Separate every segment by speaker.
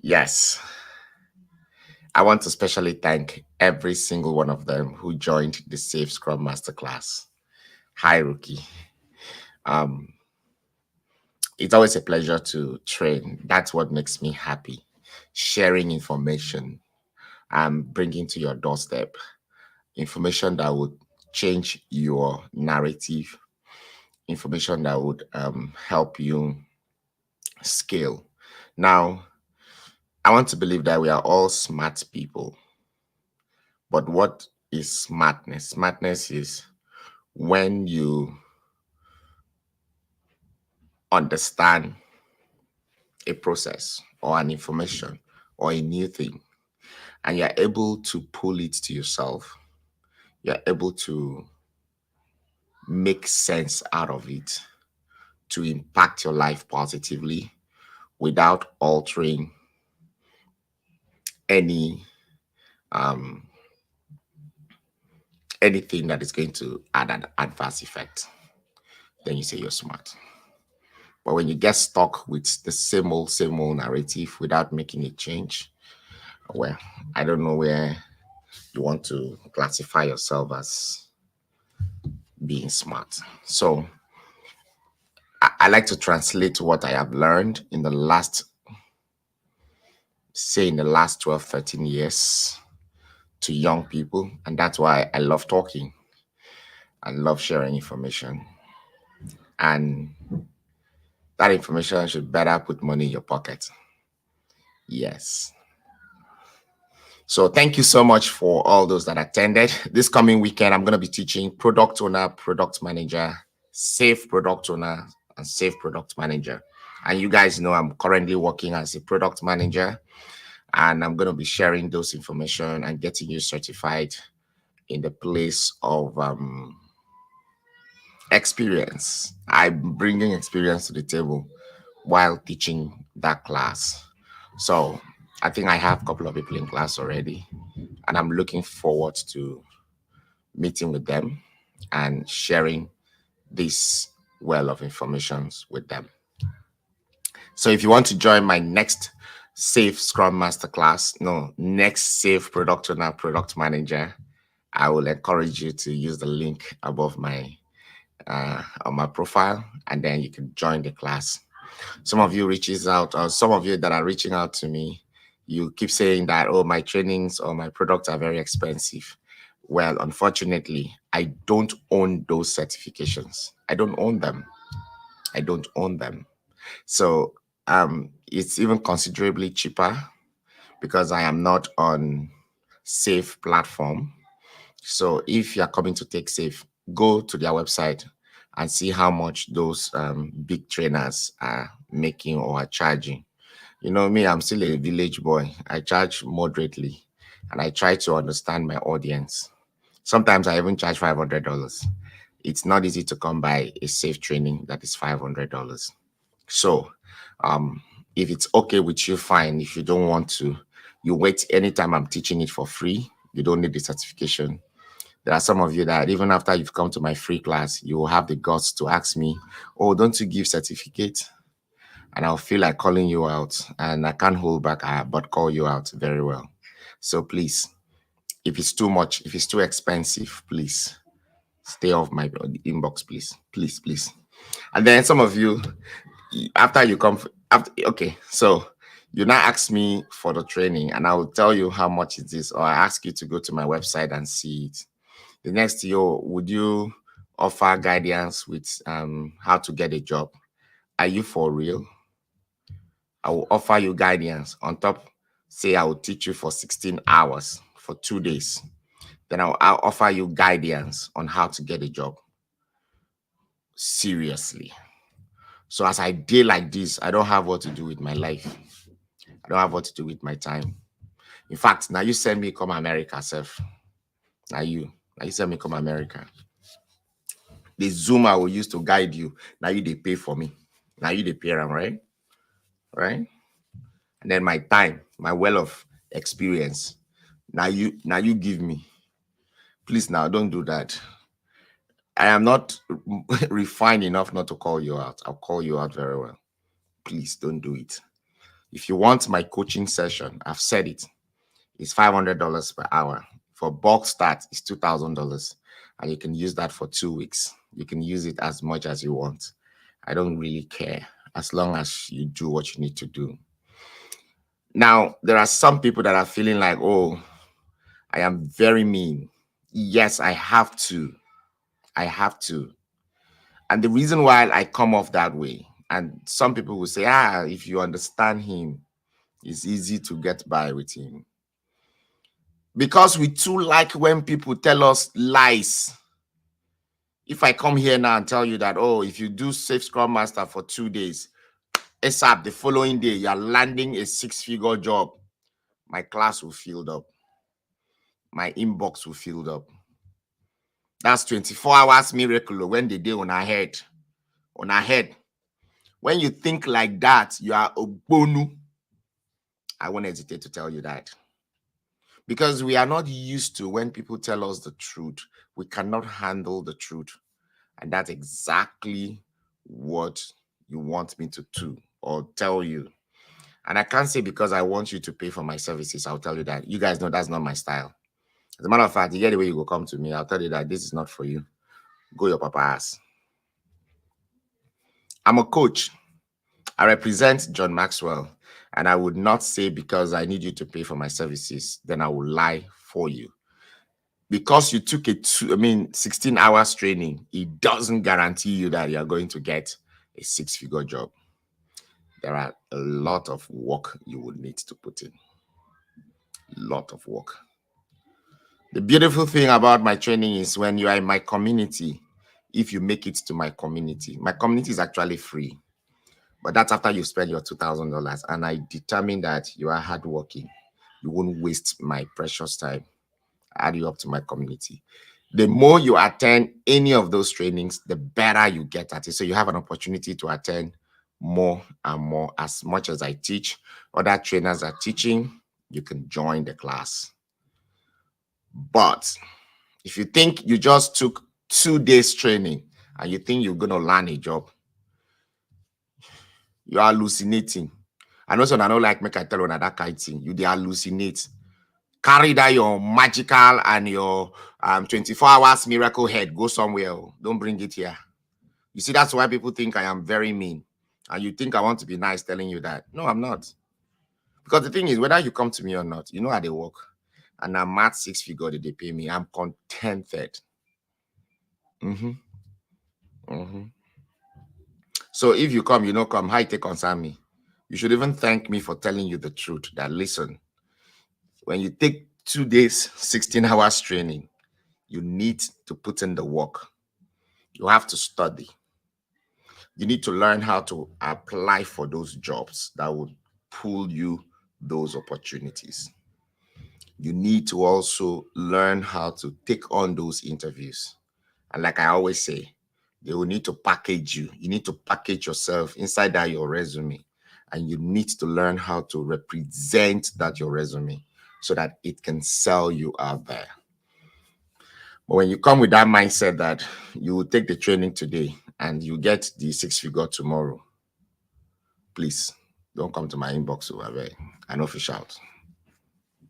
Speaker 1: Yes, I want to specially thank every single one of them who joined the Safe Scrum Masterclass. Hi, Rookie. Um, it's always a pleasure to train. That's what makes me happy. Sharing information and bringing to your doorstep information that would change your narrative, information that would help you scale. Now, I want to believe that we are all smart people. But what is smartness? Smartness is when you understand a process or an information or a new thing and you're able to pull it to yourself, you're able to make sense out of it to impact your life positively without altering any um, anything that is going to add an adverse effect. Then you say you're smart. But when you get stuck with the same old narrative without making a change, well, I don't know where you want to classify yourself as being smart. So I like to translate what I have learned in the last, say, in the last 12, 13 years to young people. And that's why I love talking. I love sharing information. And that information should better put money in your pocket. Yes. So thank you so much for all those that attended. This coming weekend, I'm going to be teaching product owner, product manager, safe product owner, and safe product manager. And you guys know I'm currently working as a product manager, and I'm going to be sharing those information and getting you certified in the place of experience. I'm bringing experience to the table while teaching that class. So I think I have a couple of people in class already, and I'm looking forward to meeting with them and sharing this well of information with them. So if you want to join my next Safe Scrum Masterclass, no, next Safe Product Owner, Product Manager, I will encourage you to use the link above my on my profile, and then you can join the class. Some of you reaches out, or some of you that are reaching out to me, you keep saying that, oh, my trainings or my products are very expensive. Well, unfortunately, I don't own those certifications. I don't own them. I don't own them. So it's even considerably cheaper because I am not on Safe platform. So if you're coming to take Safe, go to their website and see how much those big trainers are making or are charging. You know me, I'm still a village boy. I charge moderately and I try to understand my audience. Sometimes I even charge $500. It's not easy to come by a safe training that is $500. So um, if it's okay with you, fine. If you don't want to, you wait anytime I'm teaching it for free. You don't need the certification. There are some of you that even after you've come to my free class, you will have the guts to ask me, oh, don't you give certificate? And I'll feel like calling you out, and I can't hold back, but call you out very well. So please, if it's too much, if it's too expensive, please stay off my inbox, please, please, please. And then some of you, after you come, after, okay, so you now ask me for the training, and I will tell you how much it is, or I ask you to go to my website and see it. The next year, would you offer guidance with how to get a job? Are you for real? I will offer you guidance on top. Say I will teach you for 16 hours for 2 days. Then I'll offer you guidance on how to get a job. Seriously. So as I deal like this, I don't have what to do with my life. I don't have what to do with my time. In fact, now you send me come America, self. Now you send me come America. The Zoom I will use to guide you. Now you they pay for me. Now you they pay them, right? Right? And then my time, my well of experience. Now you give me. Please now don't do that. I am not refined enough not to call you out. I'll call you out very well. Please don't do it. If you want my coaching session, I've said it, it's $500 per hour. For bulk start, it's $2,000. And you can use that for 2 weeks. You can use it as much as you want. I don't really care as long as you do what you need to do. Now, there are some people that are feeling like, oh, I am very mean. Yes, I have to. I have to. And the reason why I come off that way, and some people will say, if you understand him, it's easy to get by with him. Because we too like when people tell us lies. If I come here now and tell you that, oh, if you do Safe Scrum Master for 2 days, ASAP, the following day, you're landing a 6-figure job, my class will fill up. My inbox will fill up. That's 24 hours miracle when they do on our head. On our head. When you think like that, you are a bonu. I won't hesitate to tell you that. Because we are not used to when people tell us the truth. We cannot handle the truth. And that's exactly what you want me to do or tell you. And I can't say because I want you to pay for my services, I'll tell you that. You guys know that's not my style. As a matter of fact, you get the way you go come to me, I'll tell you that this is not for you. Go your papa ass. I'm a coach. I represent John Maxwell. And I would not say because I need you to pay for my services, then I will lie for you. Because you took 16 hours training, it doesn't guarantee you that you're going to get a 6-figure job. There are a lot of work you will need to put in. A lot of work. The beautiful thing about my training is when you are in my community, if you make it to my community is actually free. But that's after you spend your $2,000. And I determine that you are hardworking. You won't waste my precious time. I add you up to my community. The more you attend any of those trainings, the better you get at it. So you have an opportunity to attend more and more. As much as I teach, other trainers are teaching, you can join the class. But if you think you just took 2 days training and you think you're going to land a job, you are hallucinating. And also, I don't like make I tell you that kind of thing. You they hallucinate. Carry that your magical and your 24 hours miracle head. Go somewhere. Don't bring it here. You see, that's why people think I am very mean. And you think I want to be nice telling you that. No, I'm not. Because the thing is, whether you come to me or not, you know how they work. And I'm at 6-figure that they pay me. I'm contented. So if you come, you know, come, how you take concern me? You should even thank me for telling you the truth. That listen, when you take 2 days, 16 hours training, you need to put in the work. You have to study. You need to learn how to apply for those jobs that would pull you those opportunities. You need to also learn how to take on those interviews. And like I always say, they will need to package you. You need to package yourself inside that your resume. And you need to learn how to represent that your resume so that it can sell you out there. But when you come with that mindset that you will take the training today and you get the 6-figure tomorrow, please don't come to my inbox over there. I know fish out.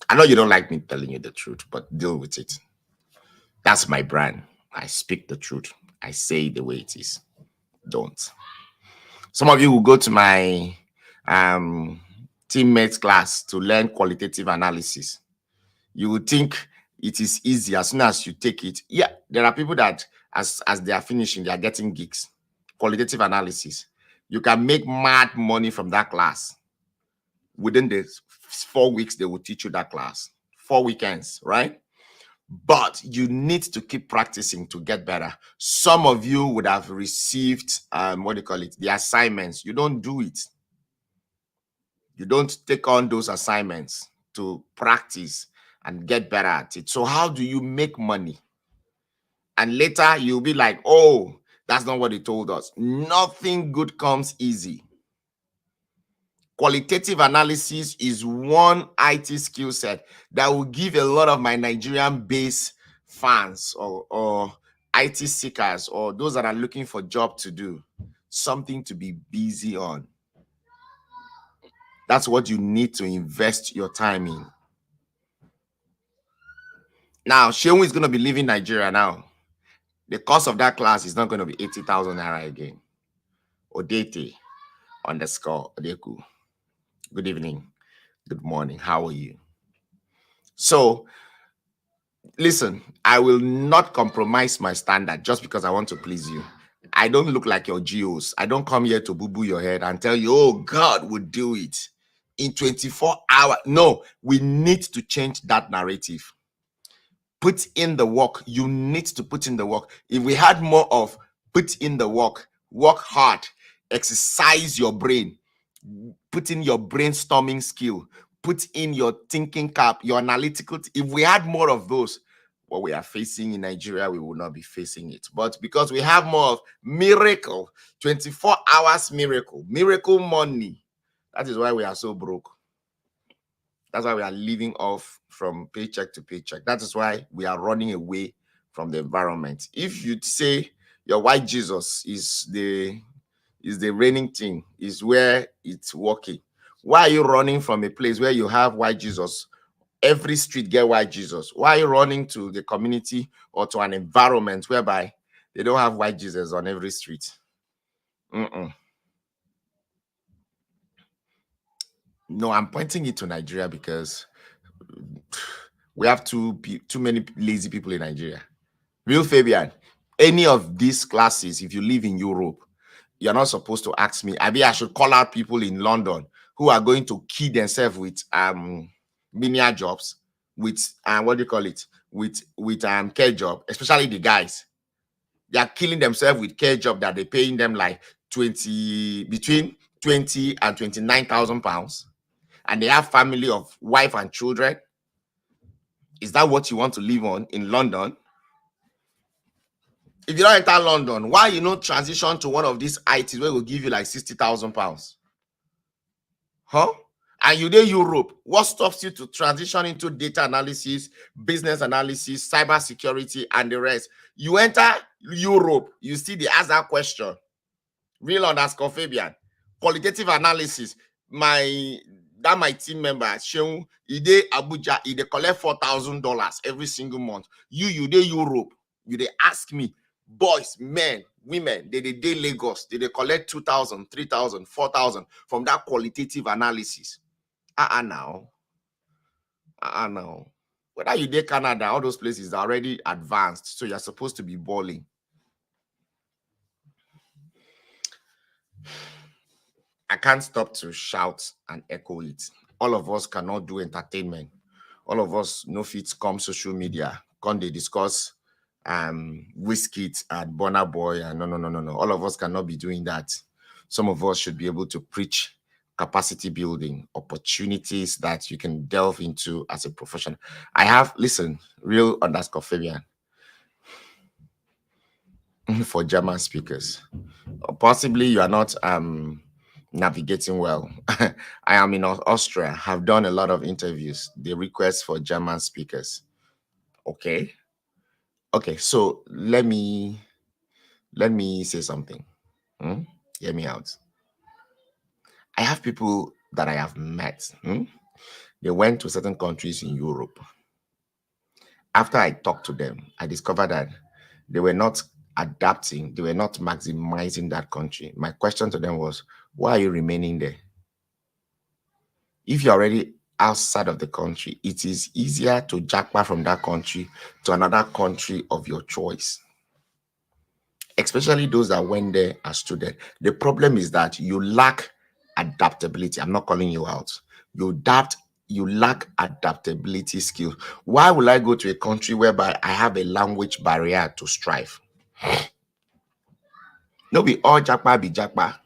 Speaker 1: I know you don't like me telling you the truth, but deal with it. That's my brand. I speak the truth. I say the way it is. Don't. Some of you will go to my teammates class to learn qualitative analysis. You would think it is easy as soon as you take it. Yeah, there are people that as they are finishing, they are getting gigs. Qualitative analysis. You can make mad money from that class. Within the 4 weeks, they will teach you that class. 4 weekends, right? But you need to keep practicing to get better. Some of you would have received, the assignments. You don't do it. You don't take on those assignments to practice and get better at it. So how do you make money? And later you'll be like, oh, that's not what they told us. Nothing good comes easy. Qualitative analysis is one IT skill set that will give a lot of my Nigerian-based fans or IT seekers or those that are looking for job to do something to be busy on. That's what you need to invest your time in. Now, Sheung is going to be leaving Nigeria now. The cost of that class is not going to be 80,000 naira again. Odete underscore Odeku. Good evening. Good morning. How are you? So, listen, I will not compromise my standard just because I want to please you. I don't look like your geos. I don't come here to boo-boo your head and tell you, oh, God would do it in 24 hours. No, we need to change that narrative. Put in the work. You need to put in the work. If we had more of put in the work hard, exercise your brain, put in your brainstorming skill, put in your thinking cap, your analytical. If we had more of those, what we are facing in Nigeria, we will not be facing it. But because we have more of miracle, 24 hours miracle money, that is why we are so broke. That's why we are living off from paycheck to paycheck. That is why we are running away from the environment. If you'd say your white Jesus is the reigning thing, is where it's working, why are you running from a place where you have white Jesus? Every street get white Jesus. Why are you running to the community or to an environment whereby they don't have white Jesus on every street? No, I'm pointing it to Nigeria because we have too many lazy people in Nigeria. Real Fabian, any of these classes, if you live in Europe, you're not supposed to ask me. I should call out people in London who are going to kill themselves with menial jobs, with what do you call it? With care job, especially the guys. They are killing themselves with care job that they're paying them like between 20 and 29,000 pounds. And they have family of wife and children. Is that what you want to live on in London? If you don't enter London, why you not transition to one of these ITs where will give you like 60,000 pounds? Huh? And you in Europe, what stops you to transition into data analysis, business analysis, cyber security, and the rest? You enter Europe, you see they ask that question. Real underscore Fabian. Qualitative analysis. My team member, Sheung, he dey Abuja, he dey collect $4,000 every single month. You dey Europe, you dey ask me, boys, men, women, they dey Lagos, they collect 2,000, 3,000, 4,000 from that qualitative analysis. Now. Whether you dey Canada, all those places are already advanced, so you're supposed to be balling. I can't stop to shout and echo it. All of us cannot do entertainment. All of us no fit come social media. Can they discuss Wizkid and Burna Boy and no. All of us cannot be doing that. Some of us should be able to preach capacity building, opportunities that you can delve into as a professional. Real underscore Fabian for German speakers. Possibly you are not navigating well. I am in Austria, have done a lot of interviews. The request for German speakers. Okay, so let me say something. Hear me out. I have people that I have met. They went to certain countries in Europe. After I talked to them, I discovered that they were not adapting, they were not maximizing that country. My question to them was, why are you remaining there? If you're already outside of the country, it is easier to jackpot from that country to another country of your choice. Especially those that went there as students. The problem is that you lack adaptability. I'm not calling you out. You lack adaptability skills. Why will I go to a country whereby I have a language barrier to strive? No be all jackpot be jackpot.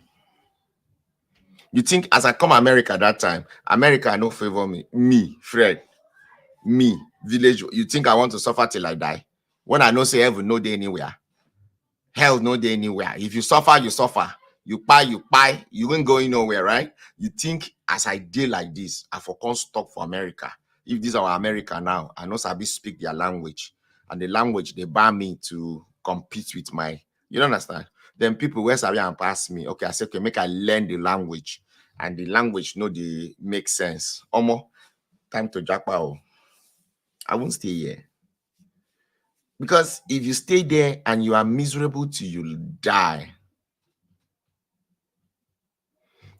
Speaker 1: You think as I come America that time, America no favor me, Fred, me, village. You think I want to suffer till I die? When I know say heaven no day anywhere. Hell no day anywhere. If you suffer, you suffer. You buy, you ain't going nowhere, right? You think as I deal like this, I for can't stop for America. If this is our America now, I know Sabi speak their language. And the language they ban me to compete with my, you don't understand? Then people where Sabi and pass me. Okay, I say, okay, make I learn the language. and the language no dey make sense, omo, time to japa o. I won't stay here. Because if you stay there and you are miserable till you die,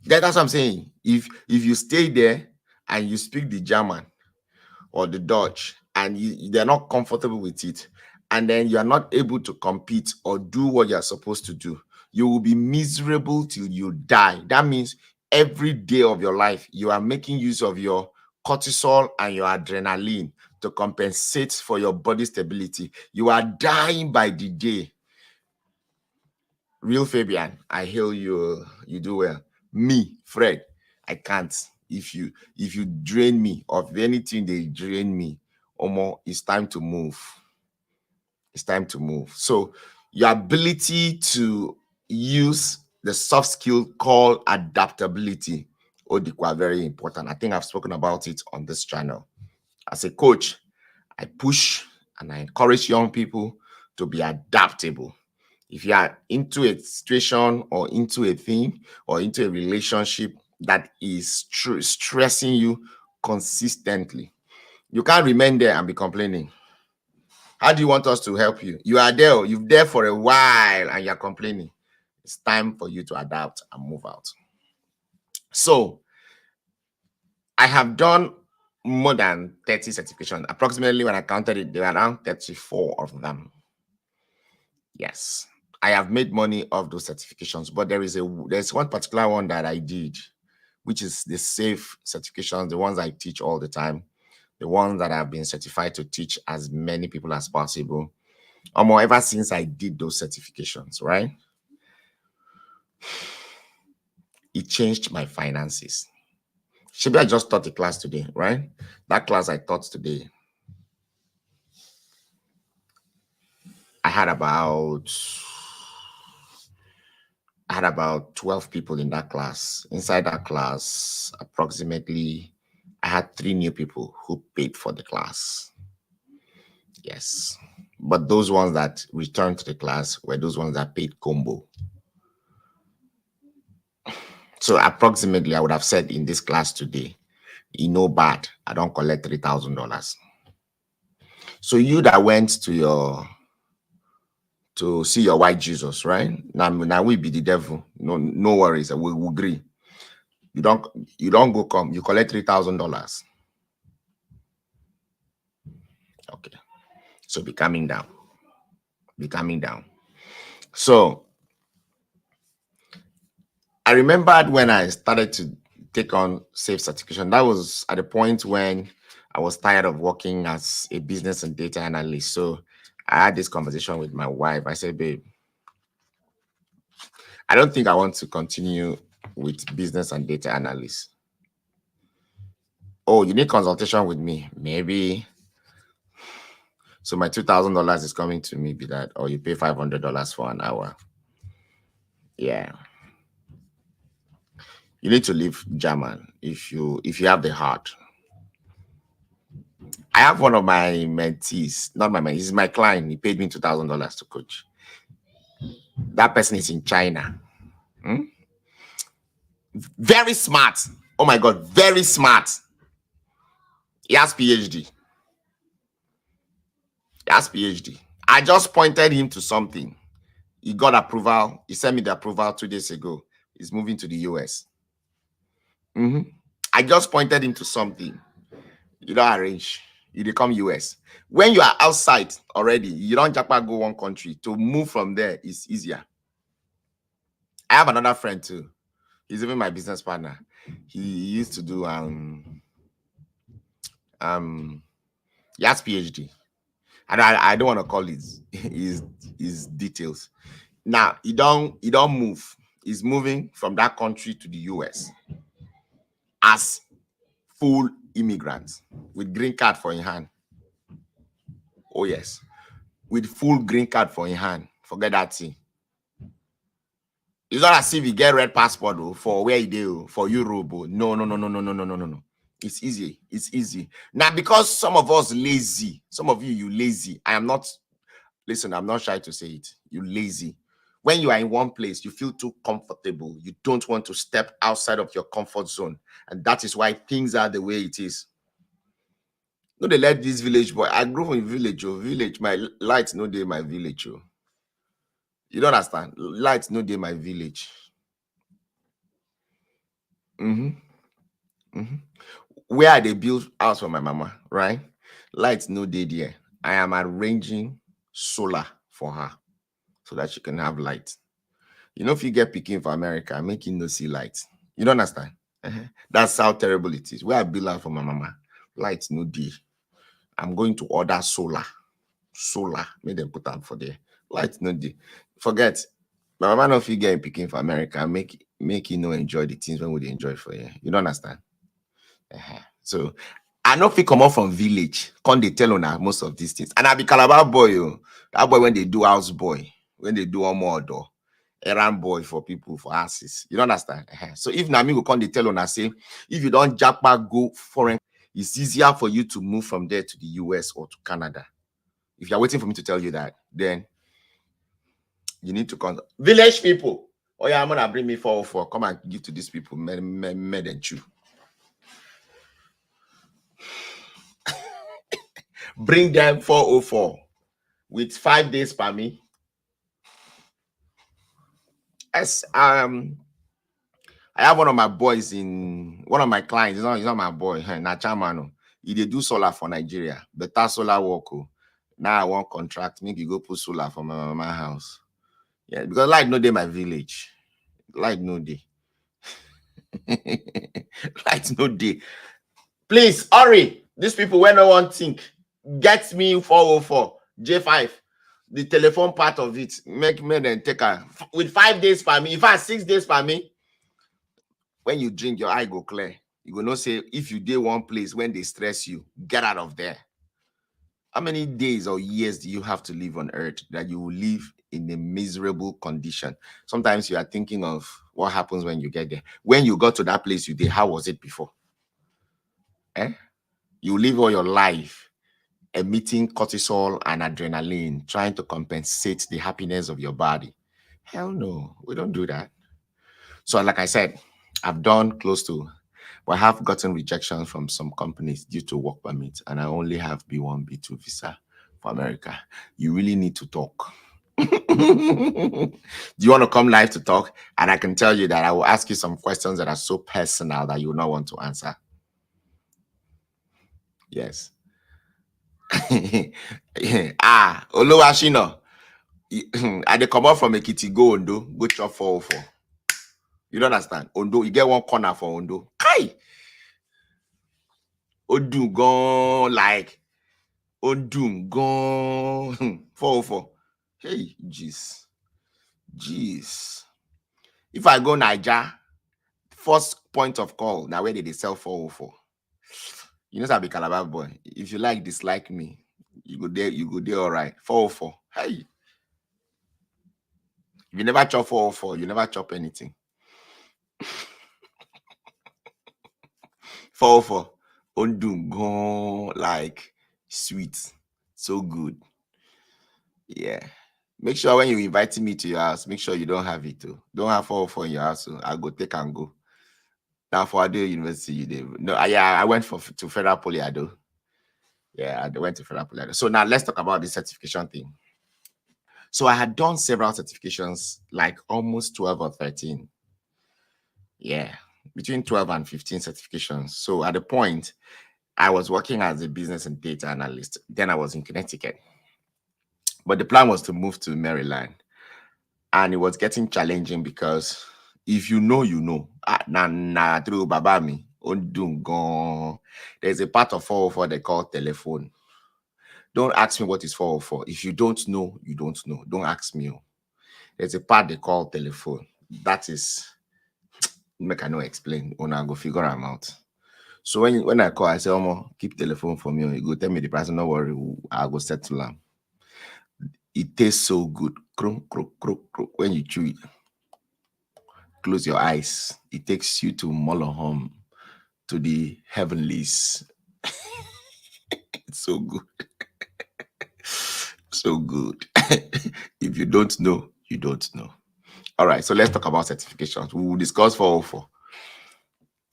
Speaker 1: that's what I'm saying. If you stay there and you speak the German or the Dutch and they're not comfortable with it, and then you are not able to compete or do what you're supposed to do, you will be miserable till you die. That means every day of your life, you are making use of your cortisol and your adrenaline to compensate for your body stability. You are dying by the day. Real Fabian, I hail you. You do well. Me, Fred, I can't. If you drain me of anything, they drain me. Omo, it's time to move. It's time to move. So your ability to use the soft skill called adaptability, Odikwa, very important. I think I've spoken about it on this channel. As a coach, I push and I encourage young people to be adaptable. If you are into a situation or into a thing or into a relationship that is stressing you consistently, you can't remain there and be complaining. How do you want us to help you? You are there, you're there for a while and you're complaining. It's time for you to adapt and move out. So I have done more than 30 certifications. Approximately, when I counted it, there were around 34 of them. Yes, I have made money off those certifications, but there's one particular one that I did, which is the safe certifications, the ones I teach all the time, the ones that I've been certified to teach as many people as possible. Ever since I did those certifications, right? It changed my finances. Maybe I just taught a class today, right? That class I taught today, I had about 12 people in that class. Inside that class, approximately, I had 3 new people who paid for the class. Yes. But those ones that returned to the class were those ones that paid combo. So approximately, I would have said in this class today, bad, I don't collect $3,000. So you that went to see your white Jesus, right? Now we be the devil. No worries. We will agree. You don't go come. You collect $3,000. Okay. So be coming down. Be coming down. So I remembered when I started to take on safe certification. That was at the point when I was tired of working as a business and data analyst. So I had this conversation with my wife. I said, babe, I don't think I want to continue with business and data analyst. Oh, you need consultation with me? Maybe. So my $2,000 is coming to me, be that, or you pay $500 for an hour. Yeah. You need to leave German if you have the heart. I have one of my mentees, not my mentee, he's my client. He paid me $2,000 to coach. That person is in China. Very smart. Oh my God, very smart. He has PhD. He has PhD. I just pointed him to something. He got approval. He sent me the approval 2 days ago. He's moving to the US. I just pointed him to something. You don't arrange. You become US. When you are outside already, you don't just go one country. To move from there is easier. I have another friend too. He's even my business partner. He used to do he has PhD. And I don't want to call his details. Now he don't move. He's moving from that country to the US as full immigrant with green card for in hand. Oh yes, with full green card for in hand. Forget that thing. It's not as if you get red passport for where you do for Europe. No. It's easy. It's easy. Now, because some of us lazy, some of you lazy. I am not. Listen, I'm not shy to say it. You lazy. When you are in one place, you feel too comfortable. You don't want to step outside of your comfort zone. And that is why things are the way it is. No, they let this village boy. I grew up in village, oh, village. My lights no day my village, oh. You don't understand? Lights no day my village. Mm-hmm. Mm-hmm. Where they build house for my mama, right? Lights no day there. I am arranging solar for her so that she can have light. You know, if you get picking for America, making no see light. You don't understand? That's how terrible it is. Where I build house for my mama, lights no day. I'm going to order solar. Solar. Make them put them for there. Lights no day. Forget. My mama no fit get picking for America. Make you no enjoy the things when we enjoy for you. You don't understand? So I no fit come up from village. Come they tell on most of these things. And I be Calabar boy. Oh. That boy when they do house boy, when they do more door, errand boy for people for asses. You don't understand? So if Nami will come they tell on say, if you don't jackpot go foreign, it's easier for you to move from there to the US or to Canada. If you're waiting for me to tell you that, then you need to come. Village people. Oh yeah, I'm gonna bring me 404. Come and give to these people, made and chew. Bring them 404 with 5 days per me. As I have one of my boys in one of my clients. He's not my boy, Nachamano. He they do solar for Nigeria. Better solar work. Now I want contract. Make you go put solar for my mama house. Yeah, because light no day my village. Light no day. Light no day. Please hurry. These people when no one think. Get me 404 J5. The telephone part of it. Make me then take her with 5 days per me. In fact, 6 days per me. When you drink, your eye go clear. You go not say if you did one place when they stress you, get out of there. How many days or years do you have to live on earth that you will live in a miserable condition? Sometimes you are thinking of what happens when you get there. When you got to that place you did, how was it before? You live all your life emitting cortisol and adrenaline, trying to compensate the happiness of your body. Hell no, we don't do that. So, like I said, I've done close to, but I have gotten rejections from some companies due to work permit, and I only have B1, B2 visa for America. You really need to talk. Do you want to come live to talk? And I can tell you that I will ask you some questions that are so personal that you will not want to answer. Yes. Oluwashino. I dey come out from Ekiti go Ondo, go chop 404. You don't understand? Ondo, you get one corner for Ondo. Hi! Odu gone like Odun gone 404. Hey, jeez. Jeez. If I go Niger, first point of call, now where did they sell 404? You know, I be Calabar boy. If you like, dislike me, you go there, all right. 404. Hey. If you never chop 404, you never chop anything. 404. Ondun gone like sweet. So good. Yeah. Make sure when you invite me to your house, make sure you don't have it too. Don't have 404 in your house. So I'll go take and go. Now for Ado University, you did. No, I went to Federal Poly Ado. Yeah, I went to Federal Poly Ado. So now let's talk about the certification thing. So I had done several certifications, like almost 12 or 13. Yeah, between 12 and 15 certifications. So at the point, I was working as a business and data analyst. Then I was in Connecticut. But the plan was to move to Maryland. And it was getting challenging because if you know, you know. Through Babami, there's a part of 404 they call telephone. Don't ask me what is 404. If you don't know, you don't know. Don't ask me. There's a part they call telephone. That is, make I no explain. Una go figure them out. So when I call, I say, Omo, keep telephone for me. You go tell me the price. No worry, I'll go settle them. It tastes so good. Krunk, krunk, krunk, krunk. When you chew it, close your eyes. It takes you to Molohom, to the heavenlies. It's so good. So good. If you don't know, You don't know. All right, so let's talk about certifications. We will discuss 404.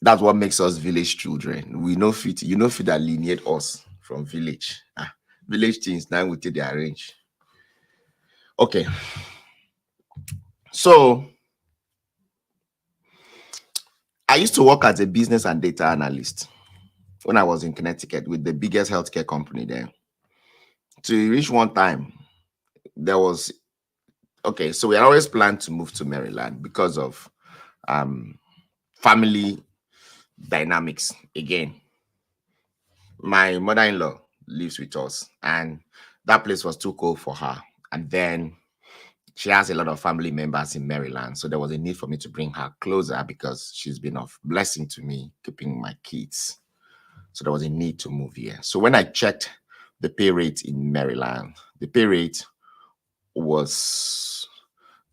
Speaker 1: That's what makes us village children. We know fit, you know fit alienate us from village. Village things now we take the arrange. Okay, so I used to work as a business and data analyst when I was in Connecticut with the biggest healthcare company there. To reach one time, there was okay, so we had always planned to move to Maryland because of um family dynamics. Again, my mother-in-law lives with us, and that place was too cold for her. And then she has a lot of family members in Maryland, so there was a need for me to bring her closer because she's been of blessing to me, keeping my kids. So there was a need to move here. So when I checked the pay rate in Maryland, the pay rate was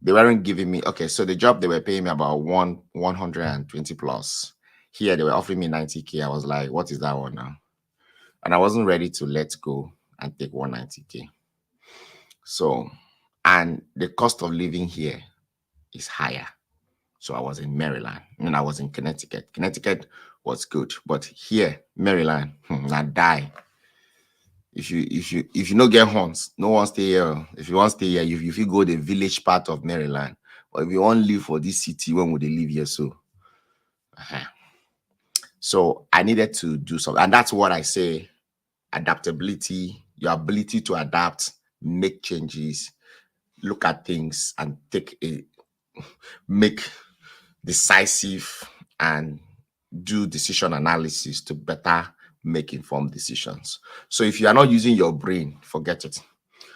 Speaker 1: they weren't giving me okay. So the job they were paying me about 120 plus. Here they were offering me 90K. I was like, what is that one now? And I wasn't ready to let go and take 190K. So, and the cost of living here is higher. So I was in Maryland and I was in Connecticut. Connecticut was good, but here, Maryland, I die. If you don't get horns, no one stay here. If you want to stay here, if you go the village part of Maryland, but if you want to live for this city, when would they live here? So, so I needed to do something, and that's what I say: adaptability, your ability to adapt, make changes, look at things, and make decisive and do decision analysis to better make informed decisions. So if you are not using your brain, forget it.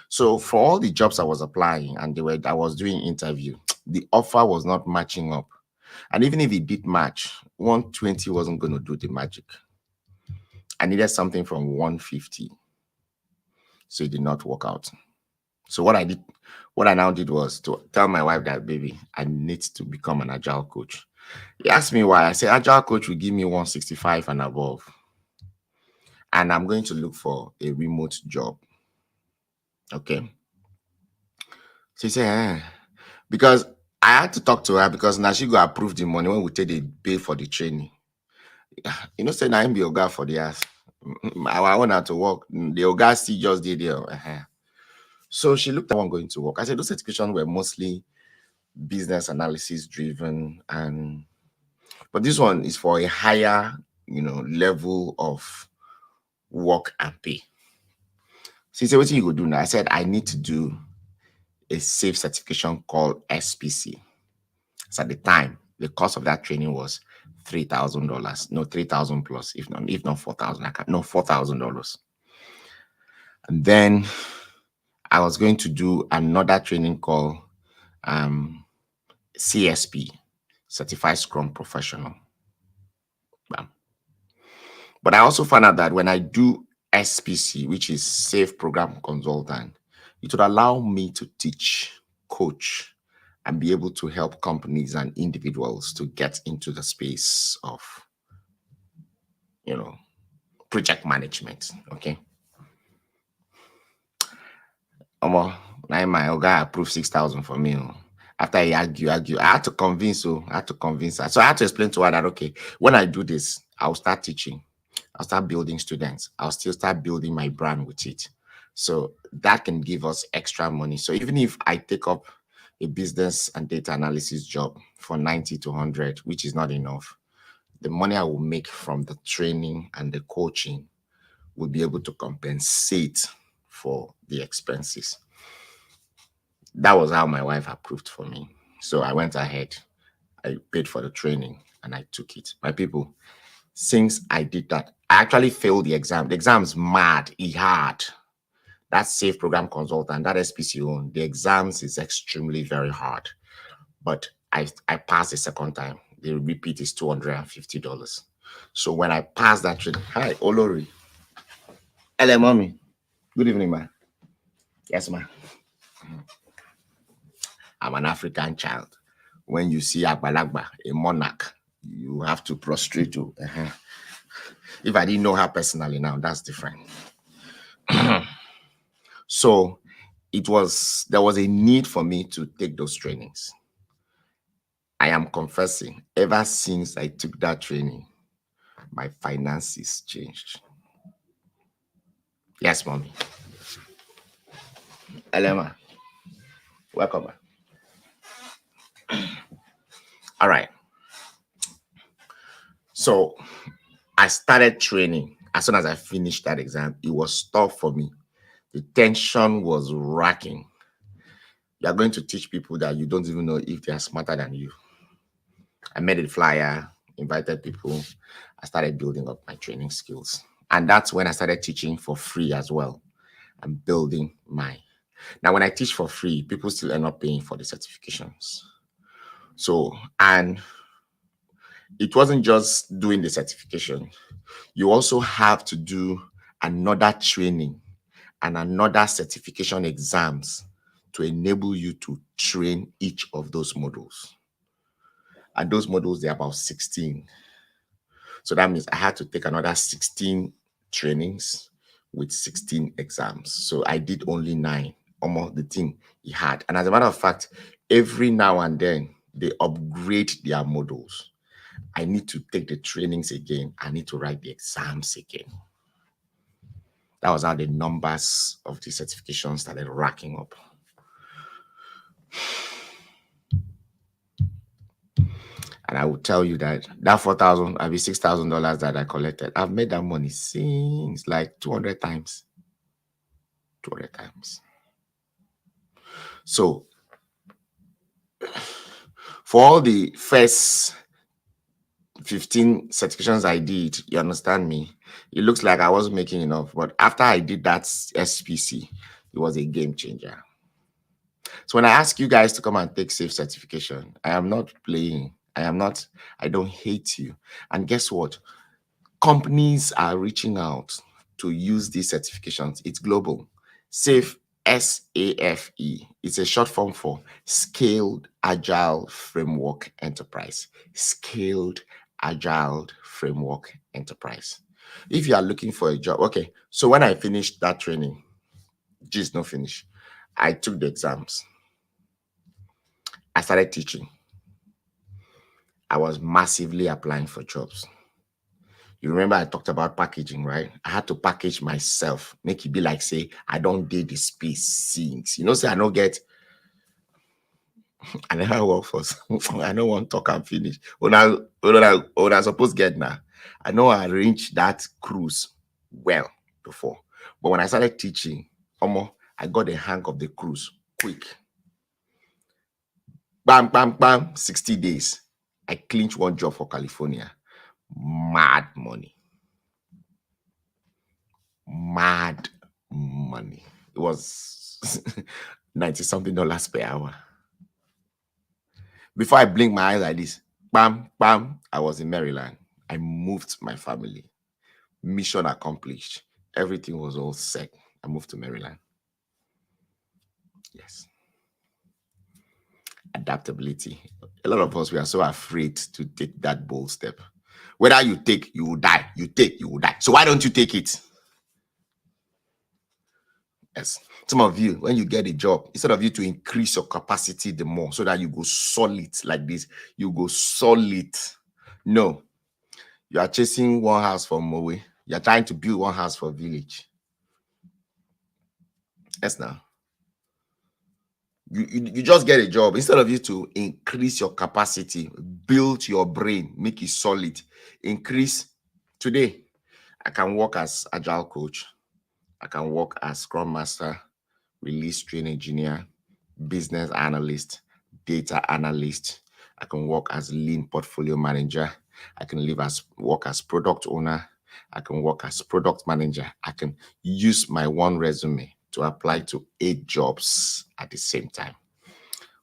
Speaker 1: So for all the jobs I was applying and I was doing interview, the offer was not matching up. And even if it did match, 120 wasn't going to do the magic. I needed something from 150. So it did not work out. So what I now did was to tell my wife that, baby, I need to become an agile coach. He asked me why. I said, agile coach will give me 165 and above. And I'm going to look for a remote job. Okay. She said, because I had to talk to her because now she go approve the money when we take the bill for the training. You know, say I'm be Oga for the ass. I want her to work. The Oga still just did there. So she looked at one going to work. I said, those certifications were mostly business analysis driven, but this one is for a higher, level of work and pay. She said, what you go do now? I said, I need to do a safe certification called SPC. So at the time, the cost of that training was $3,000. No, 3,000 plus, if not 4,000. I can't, no, $4,000. And then I was going to do another training called CSP, Certified Scrum Professional. Bam. But I also found out that when I do SPC, which is Safe Program Consultant, it would allow me to teach, coach, and be able to help companies and individuals to get into the space of, project management. Okay. Now my Oga approved 6,000 for me. After he argue, I had to convince her. So I had to explain to her that, okay, when I do this, I'll start teaching. I'll start building students. I'll still start building my brand with it. So that can give us extra money. So even if I take up a business and data analysis job for 90 to 100, which is not enough, the money I will make from the training and the coaching will be able to compensate for the expenses. That was how my wife approved for me. So I went ahead, I paid for the training, and I took it. My people, since I did that, I actually failed the exam. The exam's mad, hard. That Safe Program Consultant, that SPC own, the exams is extremely very hard. But I passed the second time. The repeat is $250. So when I passed that training, hi, Olori. Hello, mommy. Good evening, ma. Yes, ma. I'm an African child. When you see Agbalagba, a monarch, you have to prostrate to. If I didn't know her personally now, that's different. So there was a need for me to take those trainings. I am confessing, ever since I took that training, my finances changed. Yes, mommy. Elema, welcome. All right. So I started training. As soon as I finished that exam, it was tough for me. The tension was racking. You are going to teach people that you don't even know if they are smarter than you. I made a flyer, invited people. I started building up my training skills. And that's when I started teaching for free as well. I'm building my. Now, when I teach for free, people still end up paying for the certifications. So, and it wasn't just doing the certification. You also have to do another training and another certification exams to enable you to train each of those modules. And those modules, they're about 16. So that means I had to take another 16 trainings with 16 exams. So I did only 9, almost the thing he had. And as a matter of fact, every now and then they upgrade their modules. I need to take the trainings again. I need to write the exams again. That was how the numbers of the certifications started racking up. And I will tell you that $4,000, I mean $6,000 that I collected, I've made that money since like 200 times. 200 times. So for all the first 15 certifications I did, you understand me? It looks like I wasn't making enough. But after I did that SPC, it was a game changer. So when I ask you guys to come and take safe certification, I am not playing. I don't hate you. And guess what? Companies are reaching out to use these certifications. It's global. SAFE, SAFE. It's a short form for Scaled Agile Framework Enterprise. Scaled Agile Framework Enterprise. If you are looking for a job, okay. So when I finished that training, just no finish, I took the exams. I started teaching. I was massively applying for jobs. You remember I talked about packaging, right? I had to package myself, make it be like, say, I don't date the space since. Say I don't get, I never work for, I don't want to talk and finish. When I supposed to get now, I know I arranged that cruise well before. But when I started teaching, I got the hang of the cruise quick. Bam, bam, bam, 60 days. I clinched one job for California. Mad money. Mad money. It was 90 something dollars per hour. Before I blink my eyes like this, bam, bam, I was in Maryland. I moved my family. Mission accomplished. Everything was all set. I moved to Maryland. Yes. Adaptability. A lot of us, we are so afraid to take that bold step. Whether you take, you will die. You take, you will die. So why don't you take it? Yes. Some of you, when you get a job, instead of you to increase your capacity the more so that you go solid like this, you go solid. No. You are chasing one house for Mowe. You are trying to build one house for village. Yes, now. You just get a job. Instead of you to increase your capacity, build your brain, make it solid, increase. Today, I can work as agile coach. I can work as Scrum Master, release train engineer, business analyst, data analyst. I can work as lean portfolio manager. I can work as product owner. I can work as product manager. I can use my one resume to apply to 8 jobs at the same time.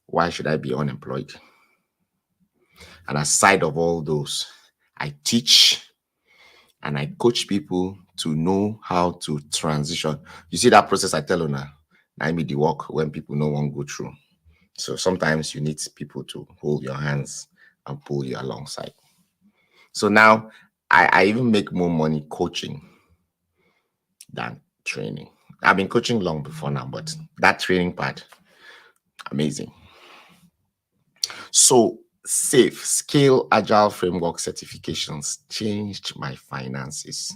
Speaker 1: Why should I be unemployed? And aside of all those, I teach and I coach people to know how to transition. You see that process I tell you now? I mean the work when people no one go through. So sometimes you need people to hold your hands and pull you alongside. So now I even make more money coaching than training. I've been coaching long before now, but that training part, amazing. So, safe scale agile framework certifications changed my finances.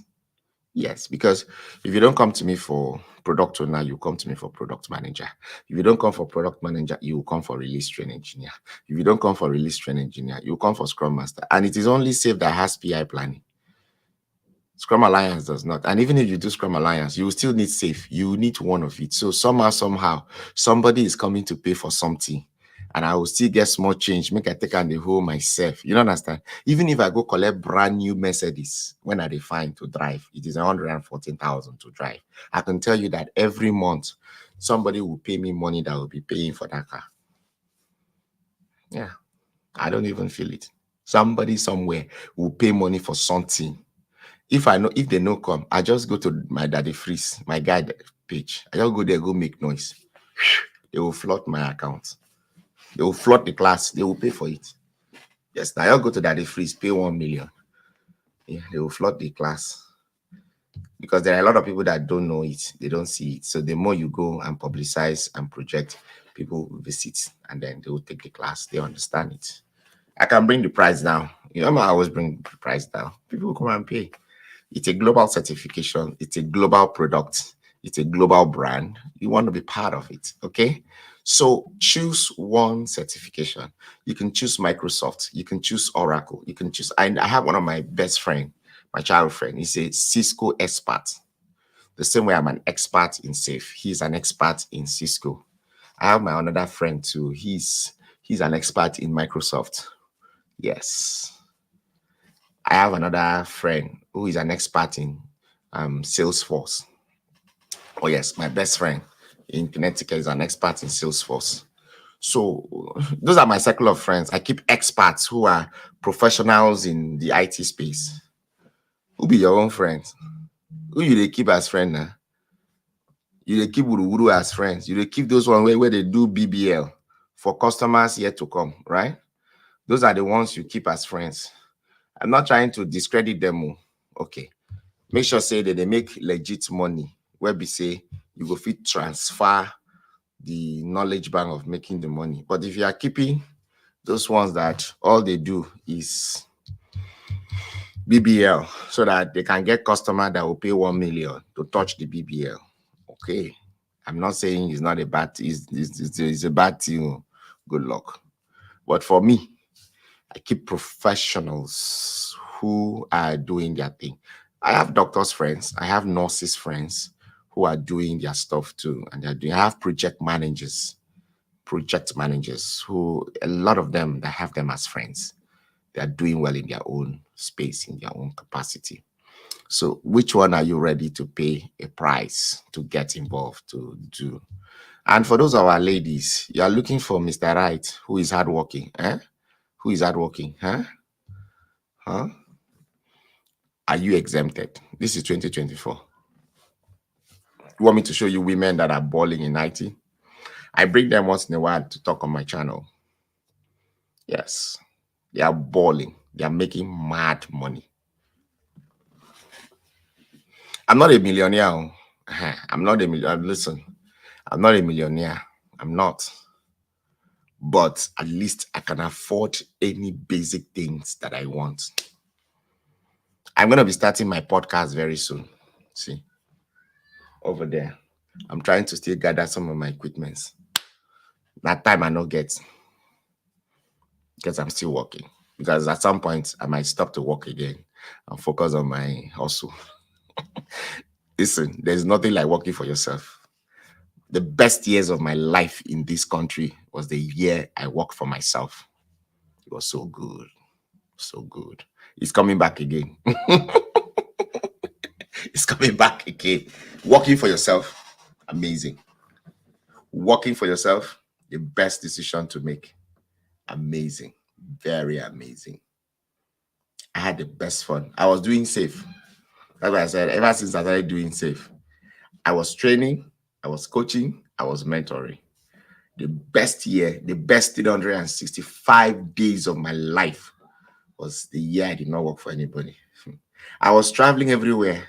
Speaker 1: Yes, because if you don't come to me for product owner, you come to me for product manager. If you don't come for product manager, you will come for release train engineer. If you don't come for release train engineer, you will come for scrum master. And it is only safe that has PI planning. Scrum Alliance does not. And even if you do Scrum Alliance, you will still need safe. You need one of it. So somehow, somebody is coming to pay for something. And I will still get small change. Make I take on the whole myself. You don't understand? Even if I go collect brand new Mercedes when I define to drive, it is 114,000 to drive. I can tell you that every month somebody will pay me money that will be paying for that car. Yeah. I don't even feel it. Somebody somewhere will pay money for something. If they no come, I just go to my daddy freeze, my guide page. I just go there, go make noise. They will flood my account. They will flood the class. They will pay for it. Yes, now I'll go to daddy freeze, pay 1 million. Yeah, they will flood the class because there are a lot of people that don't know it. They don't see it. So the more you go and publicize and project, people will visit and then they will take the class. They understand it. I can bring the price down. You know, I always bring the price down. People will come and pay. It's a global certification. It's a global product. It's a global brand. You want to be part of it. Okay. So choose one certification. You can choose Microsoft. You can choose Oracle. You can choose. I have one of my best friend, my child friend. He's a Cisco expert. The same way I'm an expert in Safe. He's an expert in Cisco. I have my another friend too. He's an expert in Microsoft. Yes. I have another friend who is an expert in Salesforce. Oh, yes, my best friend in Connecticut is an expert in Salesforce. So, those are my circle of friends. I keep experts who are professionals in the IT space. Who be your own friends? Who you they keep as friend now? You they keep Wuru as friends. You they keep those ones where they do BBL for customers yet to come, right? Those are the ones you keep as friends. I'm not trying to discredit them. Okay. Make sure say that they make legit money where we say you go fit transfer the knowledge bank of making the money. But if you are keeping those ones that all they do is BBL so that they can get customer that will pay 1 million to touch the BBL. Okay. I'm not saying it's not a bad, it's a bad thing. Good luck. But for me, I keep professionals who are doing their thing. I have doctors friends, I have nurses friends who are doing their stuff too. And they're doing, I have project managers who a lot of them that have them as friends. They are doing well in their own space, in their own capacity. So which one are you ready to pay a price to get involved to do? And for those of our ladies, you are looking for Mr. Right, who is hardworking, eh? Who is hardworking, huh? Huh? Are you exempted? This is 2024. You want me to show you women that are balling in IT? I bring them once in a while to talk on my channel. Yes, they are balling. They are making mad money. I'm not a millionaire. I'm not a millionaire. Listen, I'm not a millionaire. I'm not. But at least I can afford any basic things that I want. I'm going to be starting my podcast very soon. See, over there. I'm trying to still gather some of my equipments. That time I not get because I'm still working. Because at some point I might stop to work again and focus on my hustle. Listen, there's nothing like working for yourself. The best years of my life in this country was the year I worked for myself. It was so good. So good. It's coming back again. It's coming back again. Working for yourself, amazing. Working for yourself, the best decision to make. Amazing. Very amazing. I had the best fun. I was doing safe. That's why I said, ever since I started doing safe, I was training, I was coaching, I was mentoring. The best year, the best 365 days of my life was the year I did not work for anybody. I was traveling everywhere.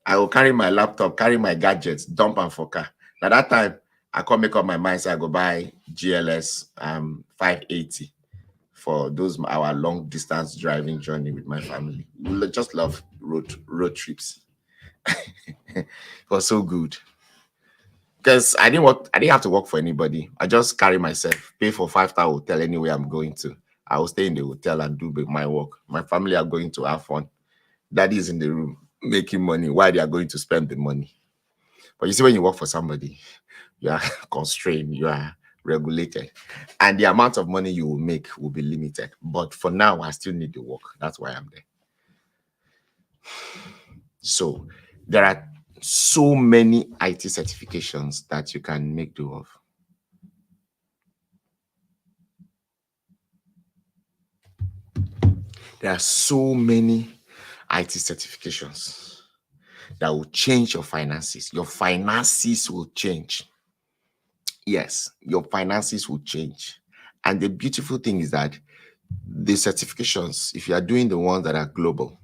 Speaker 1: I will carry my laptop, carry my gadgets, dump and for car. Now that time, I can't make up my mind. So I go buy GLS 580 for those our long distance driving journey with my family. We just love road trips. It was so good because I didn't have to work for anybody. I just carry myself, pay for 5 star hotel anywhere I'm going to. I will stay in the hotel and do my work. My family are going to have fun. Daddy is in the room making money while they are going to spend the money. But you see, when you work for somebody, you are constrained, you are regulated, and the amount of money you will make will be limited. But for now, I still need the work. That's why I'm there. So there are so many IT certifications that you can make do of. There are so many IT certifications that will change your finances. Your finances will change. Yes, your finances will change. And the beautiful thing is that the certifications, if you are doing the ones that are global,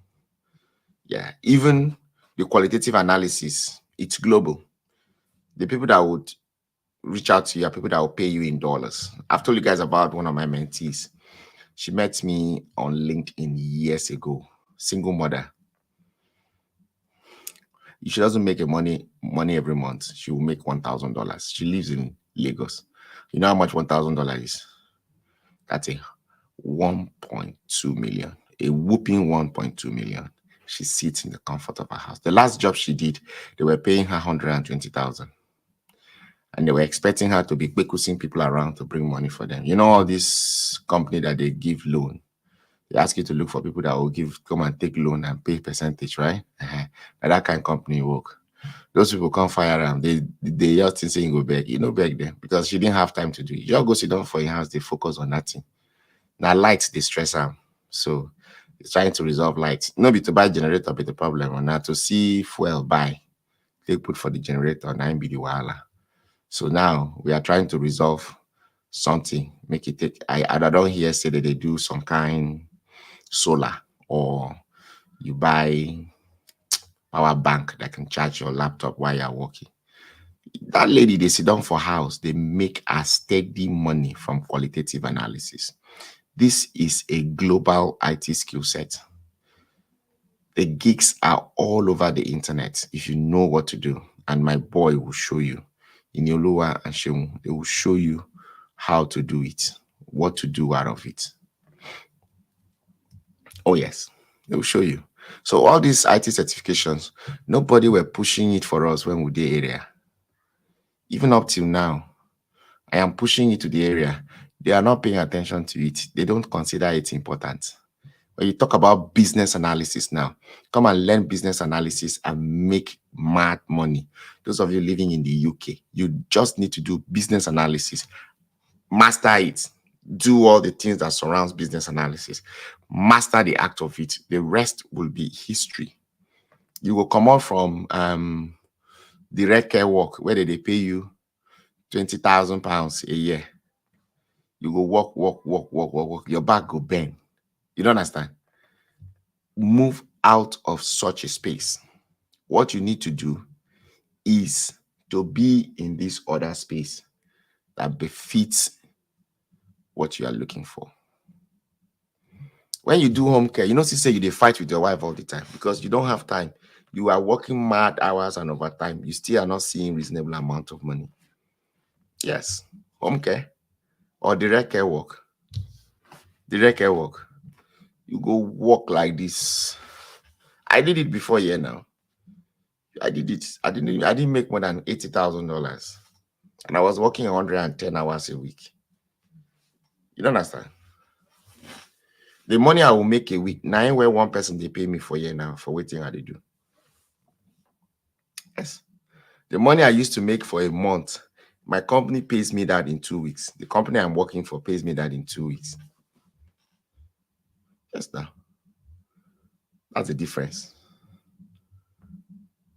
Speaker 1: yeah, even the qualitative analysis, it's global. The people that would reach out to you are people that will pay you in dollars. I've told you guys about one of my mentees. She met me on LinkedIn years ago. Single mother. She doesn't make money every month. She will make $1,000. She lives in Lagos. You know how much $1,000 is? That's a 1.2 million. A whooping 1.2 million. She sits in the comfort of her house. The last job she did, they were paying her 120,000. And they were expecting her to be quickly people around to bring money for them. You know, all this company that they give loan. They ask you to look for people that will come and take loan and pay percentage, right? And that kind of company work. Those people can't fire them. They just think saying go beg. You know, beg them because she didn't have time to do it. You just go sit down for your house, they focus on that thing. Now lights they stress them. So it's trying to resolve lights. Not be to buy generator be the problem, or not to see fuel buy. They put for the generator, 9 be the wahala. So now we are trying to resolve something, make it take. I don't hear say that they do some kind solar or you buy power bank that can charge your laptop while you're working. That lady, they sit down for house, they make a steady money from qualitative analysis. This is a global IT skill set. The gigs are all over the internet if you know what to do. And my boy will show you. In Yolua and Sheung, they will show you how to do it, what to do out of it. Oh, yes, they will show you. So all these IT certifications, nobody were pushing it for us when we did area. Even up till now, I am pushing it to the area. They are not paying attention to it. They don't consider it important. When you talk about business analysis now, come and learn business analysis and make mad money. Those of you living in the UK, you just need to do business analysis. Master it. Do all the things that surrounds business analysis. Master the act of it. The rest will be history. You will come out from the red care work where they pay you £20,000 a year. You go work. Your back go bend. You don't understand? Move out of such a space. What you need to do is to be in this other space that befits what you are looking for. When you do home care, you know, say you fight with your wife all the time because you don't have time. You are working mad hours and overtime. You still are not seeing reasonable amount of money. Yes, home care or direct care work. Direct care work. You go work like this. I did it before here now. I did it. I didn't make more than $80,000. And I was working 110 hours a week. You don't understand? The money I will make a week, now where one person they pay me for year now for waiting how they do. Yes. The money I used to make for a month, my company pays me that in 2 weeks. The company I'm working for pays me that in 2 weeks. Yes, now. That's the difference.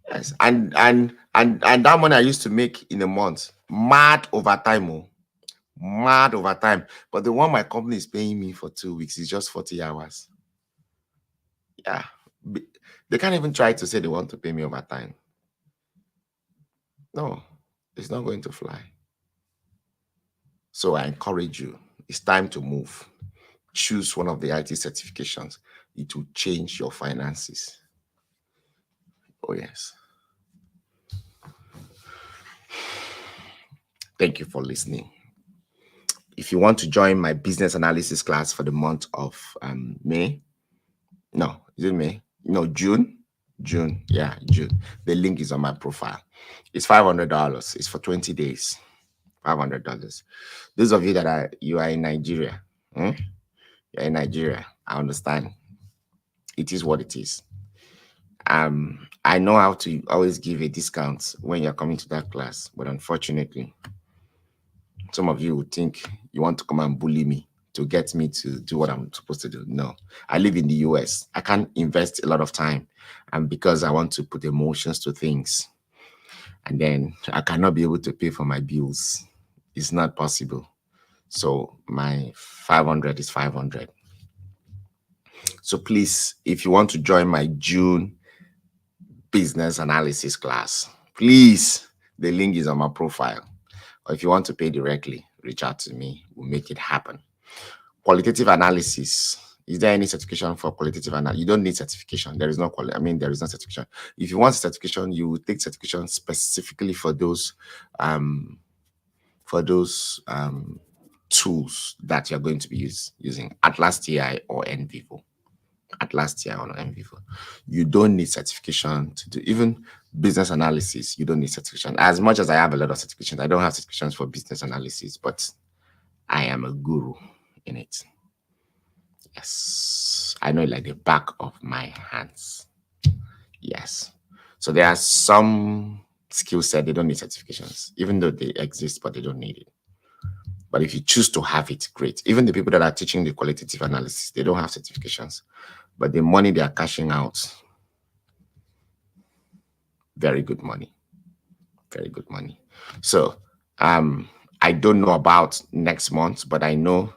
Speaker 1: Yes. And that money I used to make in a month, mad overtime. Oh. Mad overtime. But the one my company is paying me for 2 weeks is just 40 hours. Yeah. They can't even try to say they want to pay me overtime. No, it's not going to fly. So I encourage you, it's time to move. Choose one of the IT certifications. It will change your finances. Oh, yes. Thank you for listening. If you want to join my business analysis class for the month of May, no, is it May? No, June. June, yeah, June. The link is on my profile. It's $500. It's for 20 days. $500. Those of you that are in Nigeria, you're in Nigeria. I understand. It is what it is. I know how to always give a discount when you're coming to that class, but unfortunately, some of you would think you want to come and bully me to get me to do what I'm supposed to do. No, I live in the US. I can't invest a lot of time, and because I want to put emotions to things, and then I cannot be able to pay for my bills. It's not possible. So my 500 is 500. So please, if you want to join my June business analysis class, please, the link is on my profile. Or if you want to pay directly, reach out to me. We'll make it happen. Qualitative analysis. Is there any certification for qualitative analysis? You don't need certification. There is no there is no certification. If you want certification, you will take certification specifically for those tools that you're going to be using Atlas TI or NVivo. Atlas TI or NVivo. You don't need certification to do even business analysis. You don't need certification. As much as I have a lot of certifications, I don't have certifications for business analysis, but I am a guru in it. Yes, I know it like the back of my hands. Yes. So there are some skill set they don't need certifications, even though they exist, but they don't need it. But if you choose to have it, great. Even the people that are teaching the qualitative analysis, they don't have certifications, but the money they are cashing out, very good money, very good money. So I don't know about next month, but I know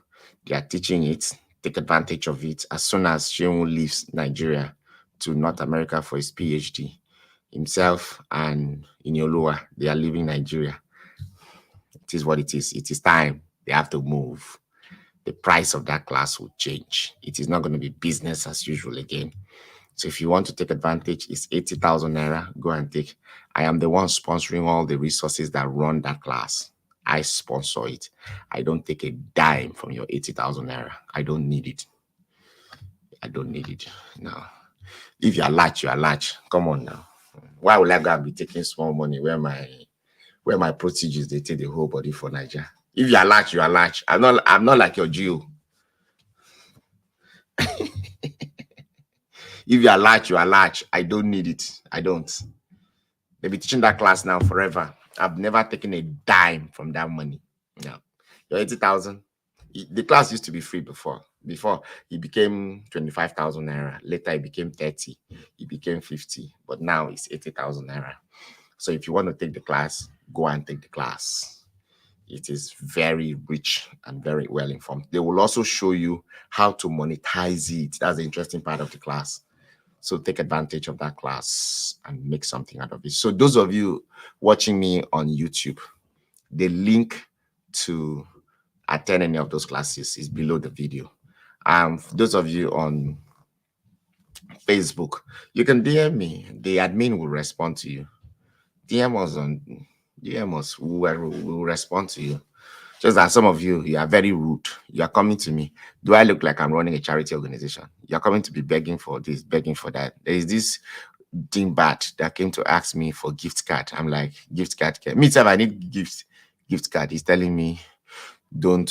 Speaker 1: they are teaching it. Take advantage of it. As soon as Sheung leaves Nigeria to North America for his PhD, himself and Inyolua, they are leaving Nigeria. It is what it is. It is time. They have to move. The price of that class will change. It is not going to be business as usual again. So if you want to take advantage, it's 80,000 naira. Go and take. I am the one sponsoring all the resources that run that class. I sponsor it. I don't take a dime from your 80,000 naira. I don't need it. I don't need it. No. If you are large, you are large. Come on now. Why would I go and be taking small money where my proteges they take the whole body for Nigeria? If you are large, you are large. I'm not like your Geo. If you are large, you are large. I don't need it. I don't. They'll be teaching that class now forever. I've never taken a dime from that money. No. Your 80,000. The class used to be free before. Before it became 25,000 naira. Later it became 30. It became 50. But now it's 80,000 naira. So if you want to take the class, go and take the class. It is very rich and very well informed. They will also show you how to monetize it. That's the interesting part of the class. So take advantage of that class and make something out of it. So those of you watching me on YouTube, the link to attend any of those classes is below the video. For those of you on Facebook, you can DM me. The admin will respond to you. DM us, we will respond to you. Just that some of you are very rude. You are coming to me. Do I look like I'm running a charity organization? You're coming to be begging for this, begging for that. There is this dingbat that came to ask me for gift card. I'm like, gift card? Me too, I need gift card. He's telling me, don't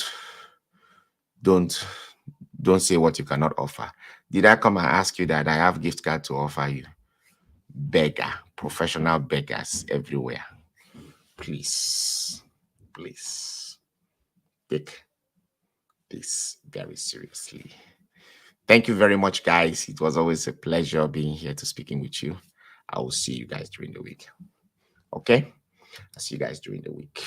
Speaker 1: say what you cannot offer. Did I come and ask you that I have gift card to offer you? Beggar, professional beggars everywhere. Please take this very seriously. Thank you very much, guys. It was always a pleasure being here to speaking with you. I will see you guys during the week. Okay? I'll see you guys during the week.